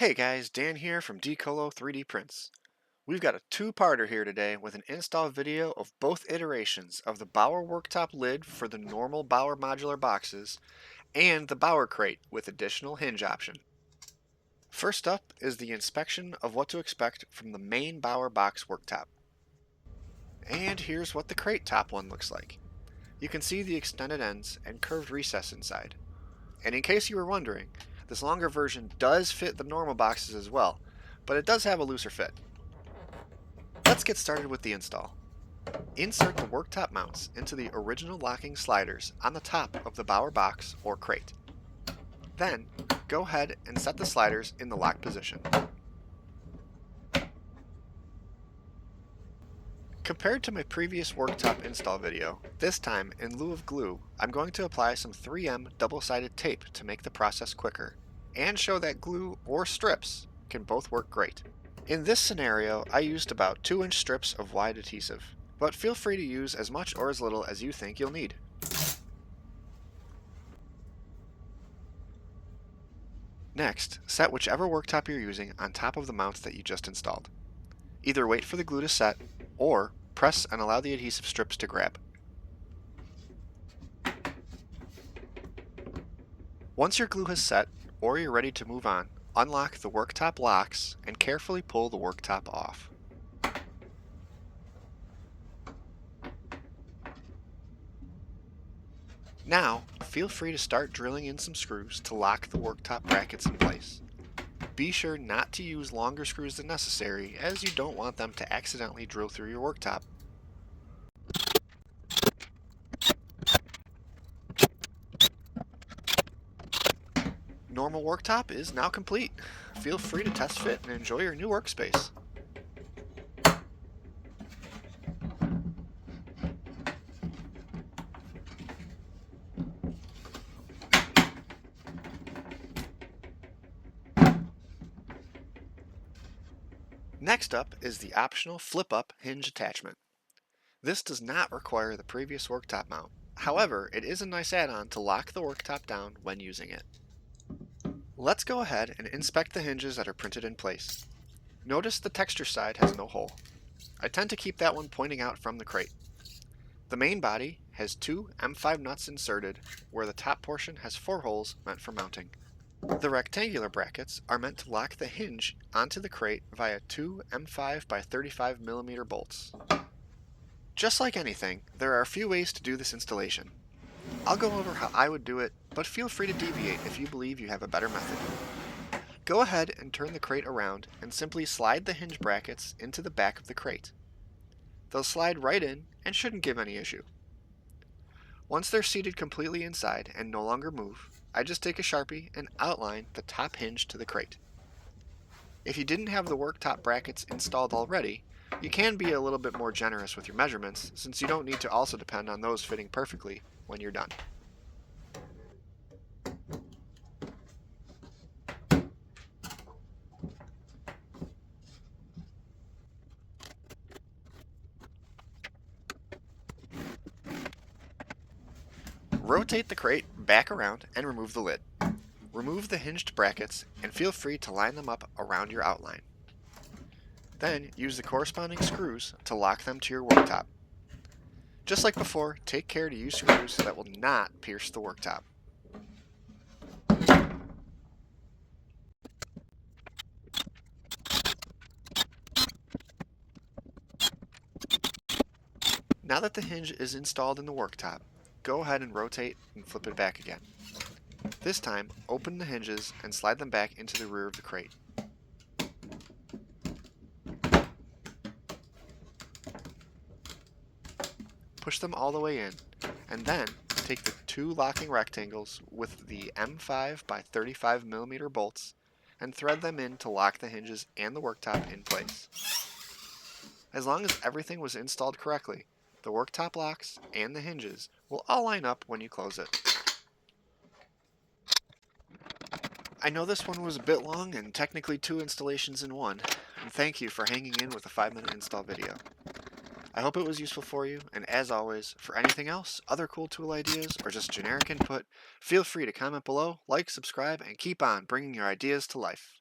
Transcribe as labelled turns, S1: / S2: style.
S1: Hey guys, Dan here from Decolo 3D Prints. We've got a two-parter here today with an install video of both iterations of the Bauer worktop lid for the normal Bauer modular boxes and the Bauer crate with additional hinge option. First up is the inspection of what to expect from the main Bauer box worktop. And here's what the crate top one looks like. You can see the extended ends and curved recess inside. And in case you were wondering, this longer version does fit the normal boxes as well, but it does have a looser fit. Let's get started with the install. Insert the worktop mounts into the original locking sliders on the top of the Bauer box or crate. Then, go ahead and set the sliders in the lock position. Compared to my previous worktop install video, this time in lieu of glue, I'm going to apply some 3M double-sided tape to make the process quicker, and show that glue or strips can both work great. In this scenario, I used about 2-inch strips of wide adhesive, but feel free to use as much or as little as you think you'll need. Next, set whichever worktop you're using on top of the mounts that you just installed. Either wait for the glue to set, or press and allow the adhesive strips to grab. Once your glue has set, or you're ready to move on, unlock the worktop locks and carefully pull the worktop off. Now, feel free to start drilling in some screws to lock the worktop brackets in place. Be sure not to use longer screws than necessary, as you don't want them to accidentally drill through your worktop. Normal worktop is now complete. Feel free to test fit and enjoy your new workspace. Next up is the optional flip-up hinge attachment. This does not require the previous worktop mount. However, it is a nice add-on to lock the worktop down when using it. Let's go ahead and inspect the hinges that are printed in place. Notice the texture side has no hole. I tend to keep that one pointing out from the crate. The main body has 2 M5 nuts inserted, where the top portion has 4 holes meant for mounting. The rectangular brackets are meant to lock the hinge onto the crate via 2 M5 by 35mm bolts. Just like anything, there are a few ways to do this installation. I'll go over how I would do it, but feel free to deviate if you believe you have a better method. Go ahead and turn the crate around and simply slide the hinge brackets into the back of the crate. They'll slide right in and shouldn't give any issue. Once they're seated completely inside and no longer move, I just take a Sharpie and outline the top hinge to the crate. If you didn't have the worktop brackets installed already, you can be a little bit more generous with your measurements, since you don't need to also depend on those fitting perfectly when you're done. Rotate the crate back around and remove the lid. Remove the hinged brackets and feel free to line them up around your outline. Then use the corresponding screws to lock them to your worktop. Just like before, take care to use screws that will not pierce the worktop. Now that the hinge is installed in the worktop, go ahead and rotate and flip it back again. This time, open the hinges and slide them back into the rear of the crate. Push them all the way in, and then take the 2 locking rectangles with the M5 by 35mm bolts and thread them in to lock the hinges and the worktop in place. As long as everything was installed correctly, the worktop locks and the hinges will all line up when you close it. I know this one was a bit long and technically 2 installations in one, and thank you for hanging in with a 5-minute install video. I hope it was useful for you, and as always, for anything else, other cool tool ideas, or just generic input, feel free to comment below, like, subscribe, and keep on bringing your ideas to life.